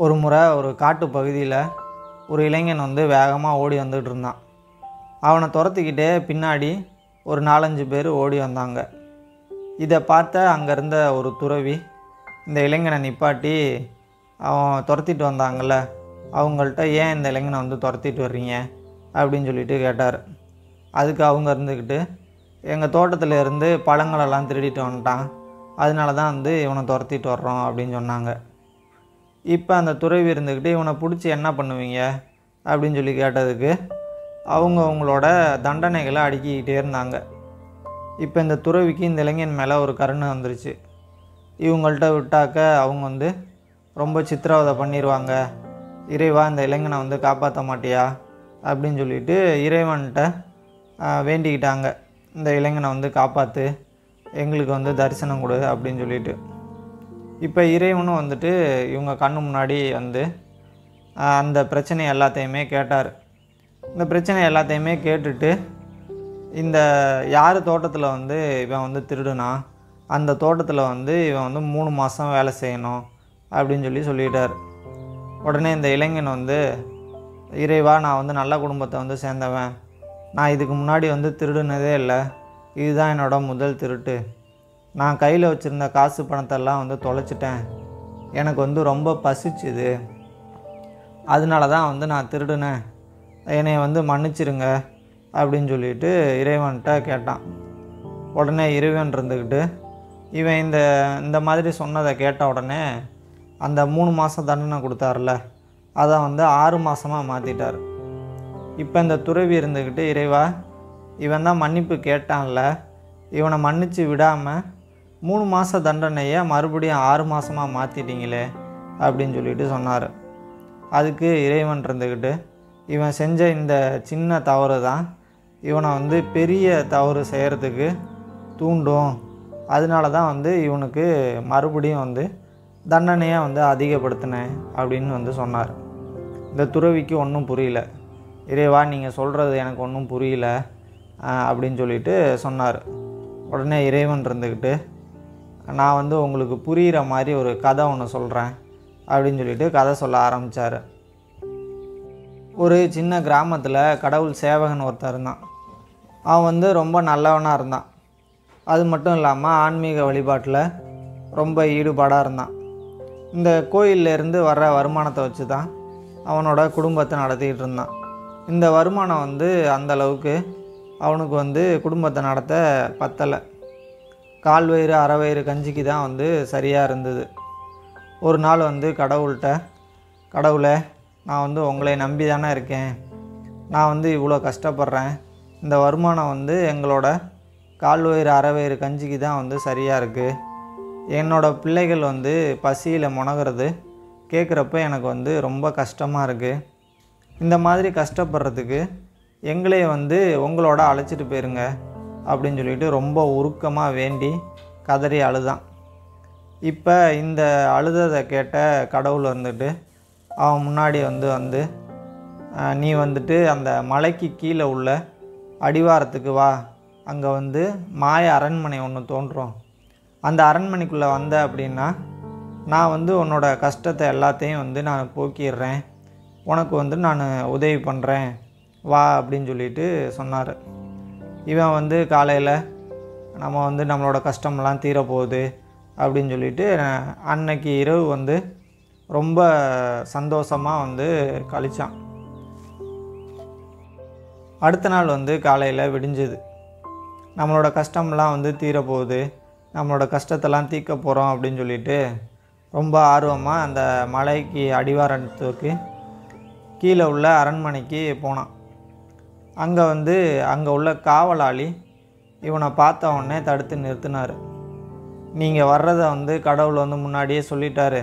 ஒரு முறை ஒரு காட்டு பகுதியில் ஒரு இளைஞன் வந்து வேகமாக ஓடி வந்துகிட்டு இருந்தான். அவனை துரத்திக்கிட்டே பின்னாடி ஒரு 4-5 பேர் ஓடி வந்தாங்க. இதை பார்த்த அங்கே இருந்த ஒரு துறவி இந்த இளைஞனை நிப்பாட்டி, அவன் துரத்திட்டு வந்தாங்கள்ல அவங்கள்ட்ட, ஏன் இந்த இளைஞனை வந்து துரத்திட்டு வர்றீங்க அப்படின்னு சொல்லிட்டு கேட்டார். அதுக்கு அவங்க இருந்துக்கிட்டு, எங்கள் தோட்டத்தில் இருந்து பழங்களெல்லாம் திருடிட்டு வந்துட்டான், அதனால தான் வந்து இவனை துரத்திட்டு வர்றோம் அப்படின்னு சொன்னாங்க. இப்போ அந்த துறவி இருந்துக்கிட்டு, இவனை பிடிச்சி என்ன பண்ணுவீங்க அப்படின்னு சொல்லி கேட்டதுக்கு அவங்களோட தண்டனைகளை அடுக்கிக்கிட்டே இருந்தாங்க. இப்போ இந்த துறவிக்கு இந்த இளைஞன் மேலே ஒரு கருணை வந்துருச்சு. இவங்கள்ட்ட விட்டாக்க அவங்க வந்து ரொம்ப சித்திரவதை பண்ணிடுவாங்க, இறைவா இந்த இளைஞனை வந்து காப்பாற்ற மாட்டியா அப்படின்னு சொல்லிட்டு இறைவன்கிட்ட வேண்டிக்கிட்டாங்க, இந்த இளைஞனை வந்து காப்பாற்று, எங்களுக்கு வந்து தரிசனம் கொடு அப்படின்னு சொல்லிட்டு. இப்போ இறைவனும் வந்துட்டு இவங்க கண்ணு முன்னாடி வந்து அந்த பிரச்சனை எல்லாத்தையுமே கேட்டார். இந்த பிரச்சனை எல்லாத்தையுமே கேட்டுட்டு, இந்த யார் தோட்டத்தில் வந்து இவன் வந்து திருடுனா அந்த தோட்டத்தில் வந்து இவன் வந்து 3 மாதம் வேலை செய்யணும் அப்படின்னு சொல்லிட்டார். உடனே இந்த இளைஞன் வந்து, இறைவா நான் வந்து நல்ல குடும்பத்தை வந்து சேர்ந்தவன், நான் இதுக்கு முன்னாடி வந்து திருடுனதே இல்லை, இதுதான் என்னோட முதல் திருட்டு, நான் கையில் வச்சுருந்த காசு பணத்தெல்லாம் வந்து தொலைச்சிட்டேன், எனக்கு வந்து ரொம்ப பசிச்சுது, அதனால தான் வந்து நான் திருடுனேன், என்னை வந்து மன்னிச்சிருங்க அப்படின்னு சொல்லிட்டு இறைவன்கிட்ட கேட்டான். உடனே இறைவன் இருந்துக்கிட்டு, இவன் இந்த மாதிரி சொன்னதை கேட்ட உடனே அந்த 3 மாதம் தண்டனை கொடுத்தார்ல அதை வந்து 6 மாதமாக மாற்றிட்டார். இப்போ இந்த துறவி இருந்துக்கிட்டு, இறைவா இவன் தான் மன்னிப்பு கேட்டான்ல, இவனை மன்னித்து விடாமல் 3 மாத தண்டனையை மறுபடியும் 6 மாதமாக மாற்றிட்டீங்களே அப்படின்னு சொல்லிட்டு சொன்னார். அதுக்கு இறைவன் இருந்துக்கிட்டு, இவன் செஞ்ச இந்த சின்ன தவறு தான் இவனை வந்து பெரிய தவறு செய்கிறதுக்கு தூண்டும், அதனால தான் வந்து இவனுக்கு மறுபடியும் வந்து தண்டனையை வந்து அதிகப்படுத்தினேன் அப்படின்னு வந்து சொன்னார். இந்த துறவிக்கு ஒன்றும் புரியல. இறைவா நீங்கள் சொல்கிறது எனக்கு ஒன்றும் புரியல அப்படின்னு சொல்லிட்டு சொன்னார். உடனே இறைவன் இருந்துக்கிட்டு, நான் வந்து உங்களுக்கு புரிகிற மாதிரி ஒரு கதை ஒன்று சொல்கிறேன் அப்படின்னு சொல்லிட்டு கதை சொல்ல ஆரம்பித்தார். ஒரு சின்ன கிராமத்தில் கடவுள் சேவகன் ஒருத்தர் இருந்தான். அவன் வந்து ரொம்ப நல்லவனாக இருந்தான். அது மட்டும் இல்லாமல் ஆன்மீக வழிபாட்டில் ரொம்ப ஈடுபாடாக இருந்தான். இந்த கோயிலேருந்து வர்ற வருமானத்தை வச்சு தான் அவனோட குடும்பத்தை நடத்திக்கிட்டு இருந்தான். இந்த வருமானம் வந்து அந்தளவுக்கு அவனுக்கு வந்து குடும்பத்தை நடத்த பத்தலை. கால் வயிறு அரை வயிறு கஞ்சிக்கு தான் வந்து சரியாக இருந்தது. ஒரு நாள் வந்து கடவுள்கிட்ட, கடவுளே நான் வந்து உங்களை நம்பி தானே இருக்கேன், நான் வந்து இவ்வளோ கஷ்டப்படுறேன், இந்த வருமானம் வந்து எங்களோட கால் வயிறு அரை வயிறு கஞ்சிக்கு தான் வந்து சரியாக இருக்குது, என்னோடய பிள்ளைகள் வந்து பசியில் முனகிறது கேட்குறப்ப எனக்கு வந்து ரொம்ப கஷ்டமாக இருக்குது, இந்த மாதிரி கஷ்டப்படுறதுக்கு எங்களே வந்து உங்களோட அழைச்சிட்டு போயிருங்க அப்படின்னு சொல்லிட்டு ரொம்ப உருக்கமாக வேண்டி கதறி அழுதான். இப்போ இந்த அழுததை கேட்ட கடவுள் வந்துட்டு அவன் முன்னாடி வந்து நீ வந்துட்டு அந்த மலைக்கு கீழே உள்ள அடிவாரத்துக்கு வா, அங்கே வந்து மாய அரண்மனை ஒன்று தோன்றும், அந்த அரண்மனைக்குள்ளே வந்த அப்படின்னா நான் வந்து உன்னோட கஷ்டத்தை எல்லாத்தையும் வந்து நான் போக்கிடுறேன், உனக்கு வந்து நான் உதவி பண்ணுறேன் வா அப்படின்னு சொல்லிட்டு சொன்னார். இவன் வந்து காலையில் நம்ம வந்து நம்மளோட கஷ்டமெல்லாம் தீரப்போகுது அப்படின்னு சொல்லிட்டு அன்னைக்கு இரவு வந்து ரொம்ப சந்தோஷமாக வந்து கழித்தான். அடுத்த நாள் வந்து காலையில் விடிஞ்சுது. நம்மளோட கஷ்டம்லாம் வந்து தீரப்போகுது, நம்மளோட கஷ்டத்தெல்லாம் தீர்க்க போகிறோம் அப்படின்னு சொல்லிட்டு ரொம்ப ஆர்வமாக அந்த மலைக்கு அடிவாரத்துக்கு கீழே உள்ள அரண்மனைக்கு போனான். அங்கே உள்ள காவலாளி இவனை பார்த்த உடனே தடுத்து நிறுத்தினார். நீங்கள் வர்றதை வந்து கடவுள் வந்து முன்னாடியே சொல்லிட்டாரு,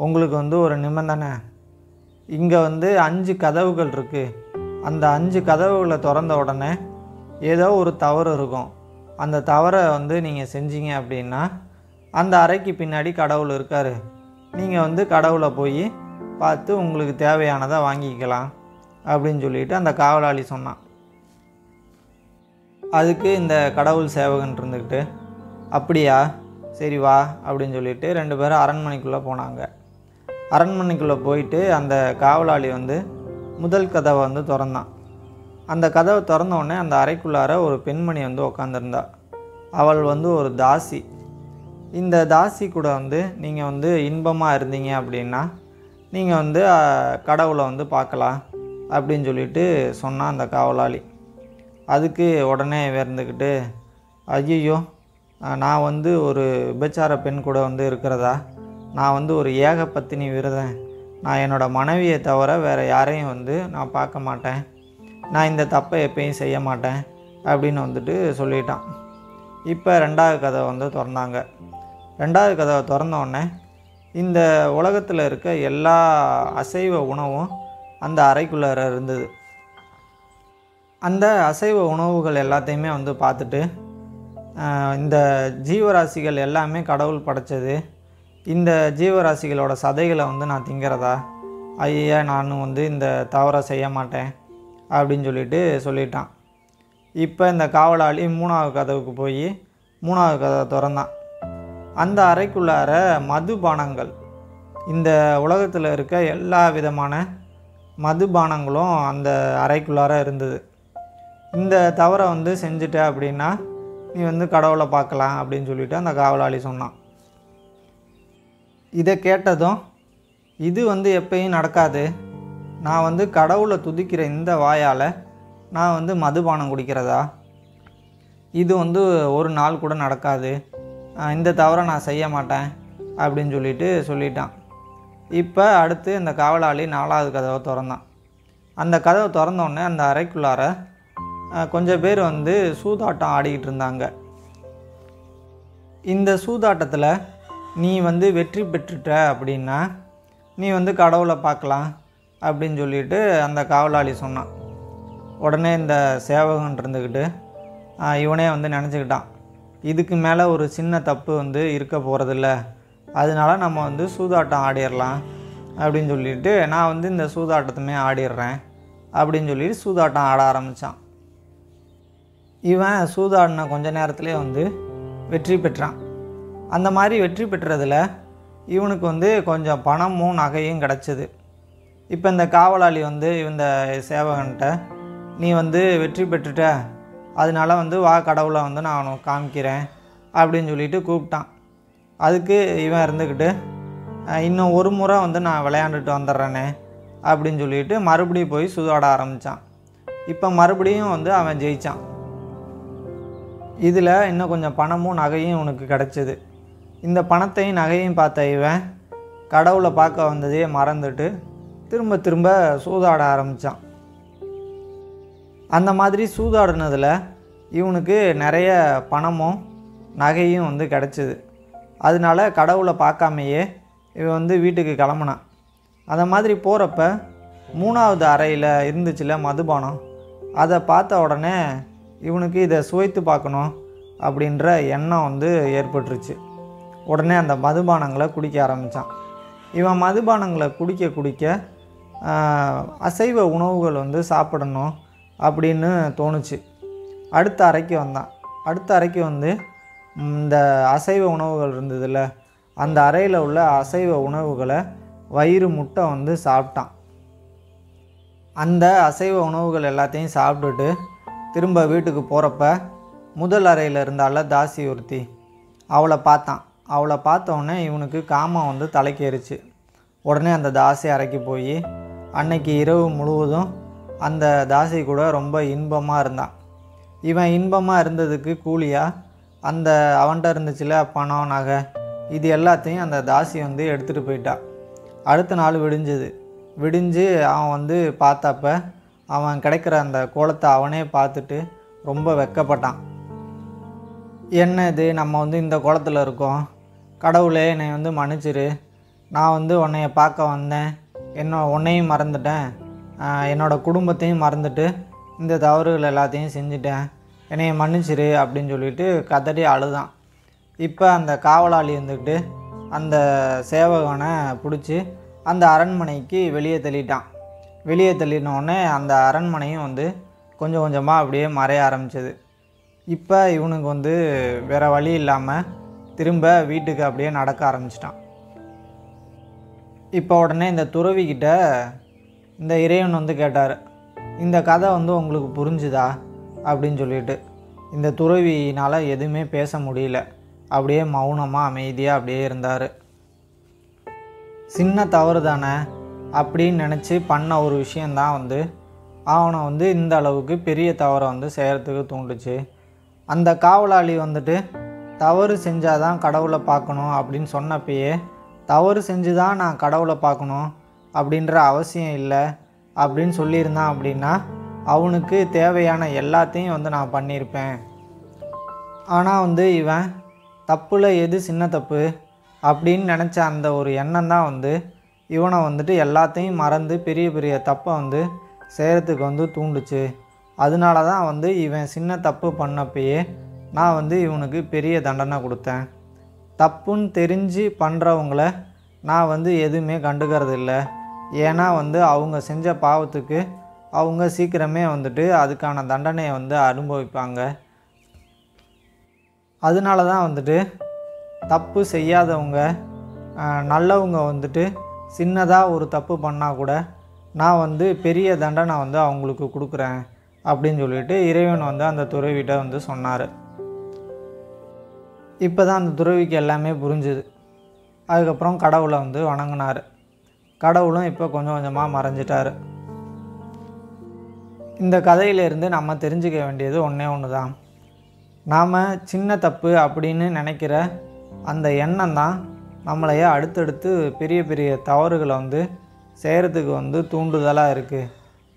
உங்களுக்கு வந்து ஒரு நிபந்தனை, இங்கே வந்து 5 கதவுகள் இருக்குது, அந்த 5 கதவுகளை திறந்த உடனே ஏதோ ஒரு தவறு இருக்கும், அந்த தவறை வந்து நீங்கள் செஞ்சீங்க அப்படின்னா அந்த அறைக்கு பின்னாடி கடவுள் இருக்கார், நீங்கள் வந்து கடவுளை போய் பார்த்து உங்களுக்கு தேவையானதை வாங்கிக்கலாம் அப்படின்னு சொல்லிட்டு அந்த காவலாளி சொன்னான். அதுக்கு இந்த கடவுள் சேவகன் இருந்துக்கிட்டு, அப்படியா சரி வா அப்படின்னு சொல்லிட்டு 2 பேரும் அரண்மனைக்குள்ளே போனாங்க. அரண்மனைக்குள்ளே போயிட்டு அந்த காவலாளி வந்து முதல் கதவை வந்து திறந்தான். அந்த கதவை திறந்த உடனே அந்த அறைக்குள்ளார ஒரு பெண்மணி வந்து உக்காந்துருந்தா. அவள் வந்து ஒரு தாசி. இந்த தாசி கூட வந்து நீங்கள் வந்து இன்பமாக இருந்தீங்க அப்படின்னா நீங்கள் வந்து கடவுளை வந்து பார்க்கலாம் அப்படின்னு சொல்லிட்டு சொன்னான் அந்த காவலாளி. அதுக்கு உடனே இருந்துக்கிட்டு, ஐயோ நான் வந்து ஒரு விபச்சார பெண் கூட வந்து இருக்கிறதா, நான் வந்து ஒரு ஏக பத்தினி விரதன், நான் என்னோடய மனைவியை தவிர வேறு யாரையும் வந்து நான் பார்க்க மாட்டேன், நான் இந்த தப்பை எப்பயும் செய்ய மாட்டேன் அப்படின்னு வந்துட்டு சொல்லிட்டான். இப்போ 2வது கதவை வந்து திறந்தாங்க. 2வது கதவை திறந்தோடனே இந்த உலகத்தில் இருக்க எல்லா அசைவ உணவும் அந்த அறைக்குள்ளார இருந்தது. அந்த அசைவ உணவுகள் எல்லாத்தையுமே வந்து பார்த்துட்டு, இந்த ஜீவராசிகள் எல்லாமே கடவுள் படைத்தது, இந்த ஜீவராசிகளோட சதைகளை வந்து நான் திங்கிறதா, ஐயா நானும் வந்து இந்த தவறை செய்ய மாட்டேன் அப்படின்னு சொல்லிட்டான். இப்போ இந்த காவலாளி 3வது கதவுக்கு போய் 3வது கதவை திறந்தான். அந்த அறைக்குள்ளார மதுபானங்கள், இந்த உலகத்தில் இருக்க எல்லா விதமான மதுபானங்களும் அந்த அறைக்குள்ளார இருந்தது. இந்த தவறை வந்து செஞ்சுட்ட அப்படின்னா நீ வந்து கடவுளை பார்க்கலாம் அப்படின்னு சொல்லிட்டு அந்த காவலாளி சொன்னான். இதை கேட்டதும், இது வந்து எப்பயும் நடக்காது, நான் வந்து கடவுளை துதிக்கிற இந்த வாயால் நான் வந்து மதுபானம் குடிக்கிறதா, இது வந்து ஒரு நாள் கூட நடக்காது, இந்த தவறை நான் செய்ய மாட்டேன் அப்படின்னு சொல்லிட்டான். இப்போ அடுத்து இந்த காவலாளி 4வது கதவை திறந்தான். அந்த கதவை திறந்தோடனே அந்த அறைக்குள்ளார கொஞ்சம் பேர் வந்து சூதாட்டம் ஆடிக்கிட்டு இருந்தாங்க. இந்த சூதாட்டத்தில் நீ வந்து வெற்றி பெற்றுட்ட அப்படின்னா நீ வந்து கடவுளை பார்க்கலாம் அப்படின்னு சொல்லிட்டு அந்த காவலாளி சொன்னான். உடனே இந்த சேவகன் இருந்துக்கிட்டு இவனே வந்து நினச்சிக்கிட்டான், இதுக்கு மேலே ஒரு சின்ன தப்பு வந்து இருக்க போகிறதில்ல, அதனால நம்ம வந்து சூதாட்டம் ஆடிடலாம் அப்படின்னு சொல்லிட்டு நான் வந்து இந்த சூதாட்டத்துமே ஆடிடுறேன் அப்படின்னு சொல்லிட்டு சூதாட்டம் ஆட ஆரம்பித்தான். இவன் சூதாடின கொஞ்ச நேரத்துலேயே வந்து வெற்றி பெற்றான். அந்த மாதிரி வெற்றி பெற்றதில் இவனுக்கு வந்து கொஞ்சம் பணமும் நகையும் கிடச்சிது. இப்போ இந்த காவலாளி வந்து இந்த சேவகன்கிட்ட, நீ வந்து வெற்றி பெற்றுட்ட, அதனால வந்து வா கடவுளை வந்து நான் அவனுக்கு காமிக்கிறேன் அப்படின்னு சொல்லிட்டு கூப்பிட்டான். அதுக்கு இவன் இருந்துக்கிட்டு, இன்னும் ஒரு முறை வந்து நான் விளையாண்டுட்டு வந்துடுறேனே அப்படின்னு சொல்லிட்டு மறுபடியும் போய் சூதாட ஆரம்பித்தான். இப்போ மறுபடியும் வந்து அவன் ஜெயித்தான். இதில் இன்னும் கொஞ்சம் பணமும் நகையும் இவனுக்கு கிடச்சிது. இந்த பணத்தையும் நகையும் பார்த்த இவன் கடவுளை பார்க்க வந்ததையே மறந்துட்டு திரும்ப திரும்ப சூதாட ஆரம்பித்தான். அந்த மாதிரி சூதாடினதில் இவனுக்கு நிறைய பணமும் நகையும் வந்து கிடச்சிது. அதனால கடவுளை பார்க்காமையே இவன் வந்து வீட்டுக்கு கிளம்புனான். அந்த மாதிரி போகிறப்ப 3வது அறையில் இருந்துச்சுல மதுபானம், அதை பார்த்த உடனே இவனுக்கு இதை சுவைத்து பார்க்கணும் அப்படின்ற எண்ணம் வந்து ஏற்பட்டுருச்சு. உடனே அந்த மதுபானங்களை குடிக்க ஆரம்பித்தான். இவன் மதுபானங்களை குடிக்க குடிக்க அசைவ உணவுகள் வந்து சாப்பிடணும் அப்படின்னு தோணுச்சு. அடுத்த அறைக்கு வந்தான். அடுத்த அறைக்கு வந்து இந்த அசைவ உணவுகள் இருந்ததில்ல, அந்த அறையில் உள்ள அசைவ உணவுகளை வயிறு முட்டை வந்து சாப்பிட்டான். அந்த அசைவ உணவுகள் எல்லாத்தையும் சாப்பிட்டுட்டு திரும்ப வீட்டுக்கு போகிறப்ப முதல் அறையில் இருந்தால தாசி ஒருத்தி, அவளை பார்த்தான். அவளை பார்த்தோன்னே இவனுக்கு காமம் வந்து தலைக்கேறிச்சு. உடனே அந்த தாசி அறைக்கு போய் அன்னைக்கு இரவு முழுவதும் அந்த தாசி கூட ரொம்ப இன்பமாக இருந்தான். இவன் இன்பமாக இருந்ததுக்கு கூலியாக அந்த அவன்கிட்ட இருந்துச்சுல பணம் நகை இது எல்லாத்தையும் அந்த தாசி வந்து எடுத்துகிட்டு போயிட்டா. அடுத்த நாள் விடிஞ்சு அவன் வந்து பார்த்தப்ப அவன் கிடைக்கிற அந்த கோலத்தை அவனே பார்த்துட்டு ரொம்ப வெட்கப்பட்டான். என்ன இது, நம்ம வந்து இந்த கோலத்தில் இருக்கோம், கடவுளே என்னை வந்து மன்னிச்சிரு, நான் வந்து உன்னைய பார்க்க வந்தேன், உன்னையும் மறந்துட்டேன், என்னோடய குடும்பத்தையும் மறந்துட்டு இந்த தவறுகள் எல்லாத்தையும் செஞ்சுட்டேன், என்னைய மன்னிச்சிரு அப்படின்னு சொல்லிட்டு கதறி அழுதான். இப்போ அந்த காவலாளி வந்துக்கிட்டு அந்த சேவகனை பிடிச்சி அந்த அரண்மனைக்கு வெளியே தள்ளிட்டான். வெளியே தள்ளினோடனே அந்த அரண்மனையும் வந்து கொஞ்சம் கொஞ்சமாக அப்படியே மறைய ஆரம்பிச்சது. இப்போ இவனுக்கு வந்து வேறு வழி இல்லாமல் திரும்ப வீட்டுக்கு அப்படியே நடக்க ஆரம்பிச்சிட்டான். இப்போ உடனே இந்த துறவிக்கிட்ட இந்த இறைவன் வந்து கேட்டார், இந்த கதை வந்து உங்களுக்கு புரிஞ்சுதா அப்படின்னு சொல்லிட்டு. இந்த துறவினால் எதுவுமே பேச முடியல, அப்படியே மௌனமாக அமைதியாக அப்படியே இருந்தார். சின்ன தவறு தானே அப்படின்னு நினச்சி பண்ண ஒரு விஷயந்தான் வந்து அவனை வந்து இந்த அளவுக்கு பெரிய தவறை வந்து செய்கிறதுக்கு தூண்டுச்சு. அந்த காவலாளி வந்துட்டு தவறு செஞ்சால் தான் கடவுளை பார்க்கணும் அப்படின்னு சொன்னப்பயே, தவறு செஞ்சு தான் நான் கடவுளை பார்க்கணும் அப்படின்ற அவசியம் இல்லை அப்படின்னு சொல்லியிருந்தான் அப்படின்னா அவனுக்கு தேவையான எல்லாத்தையும் வந்து நான் பண்ணியிருப்பேன். ஆனால் வந்து இவன் தப்பில் எது சின்ன தப்பு அப்படின்னு நினச்ச அந்த ஒரு எண்ணம் தான் வந்து இவனை வந்துட்டு எல்லாத்தையும் மறந்து பெரிய பெரிய தப்பை வந்து செய்கிறதுக்கு வந்து தூண்டுச்சு. அதனால தான் வந்து இவன் சின்ன தப்பு பண்ணப்பயே நான் வந்து இவனுக்கு பெரிய தண்டனை கொடுத்தேன். தப்புன்னு தெரிஞ்சு பண்ணுறவங்கள நான் வந்து எதுவுமே கண்டுக்கிறது இல்லை. ஏன்னா வந்து அவங்க செஞ்ச பாவத்துக்கு அவங்க சீக்கிரமே வந்துட்டு அதுக்கான தண்டனையை வந்து அனுபவிப்பாங்க. அதனால தான் வந்துட்டு தப்பு செய்யாதவங்க நல்லவங்க வந்துட்டு சின்னதாக ஒரு தப்பு பண்ணால் கூட நான் வந்து பெரிய தண்டனை வந்து அவங்களுக்கு கொடுக்குறேன் அப்படின்னு சொல்லிட்டு இறைவன் வந்து அந்த துறவிகிட்ட வந்து சொன்னார். இப்போ தான் அந்த துறவிக்கு எல்லாமே புரிஞ்சுது. அதுக்கப்புறம் கடவுளை வந்து வணங்கினார். கடவுளும் இப்போ கொஞ்சம் கொஞ்சமாக மறைஞ்சிட்டார். இந்த கதையிலேருந்து நம்ம தெரிஞ்சுக்க வேண்டியது ஒன்றே ஒன்று தான். நாம் சின்ன தப்பு அப்படின்னு நினைக்கிற அந்த எண்ணம் தான் நம்மளையே அடுத்தடுத்து பெரிய பெரிய தவறுகளை வந்து செய்கிறதுக்கு வந்து தூண்டுதலாக இருக்குது.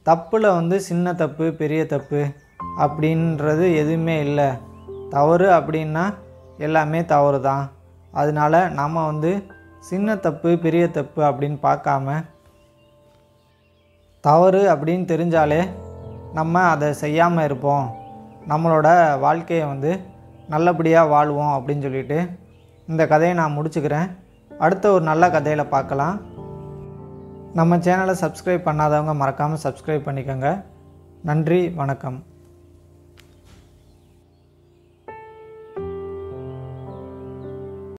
தப்பில் வந்து சின்ன தப்பு பெரிய தப்பு அப்படின்றது எதுவுமே இல்லை. தவறு அப்படின்னா எல்லாமே தவறு தான். அதனால் நம்ம வந்து சின்ன தப்பு பெரிய தப்பு அப்படின்னு பார்க்காம தவறு அப்படின்னு தெரிஞ்சாலே நம்ம அதை செய்யாமல் இருப்போம், நம்மளோட வாழ்க்கையை வந்து நல்லபடியாக வாழ்வோம் அப்படின்னு சொல்லிட்டு இந்த கதையை நான் முடிச்சுக்கிறேன். அடுத்த ஒரு நல்ல கதையில் பார்க்கலாம். நம்ம சேனலை சப்ஸ்கிரைப் பண்ணாதவங்க மறக்காமல் சப்ஸ்கிரைப் பண்ணிக்கோங்க. நன்றி, வணக்கம்.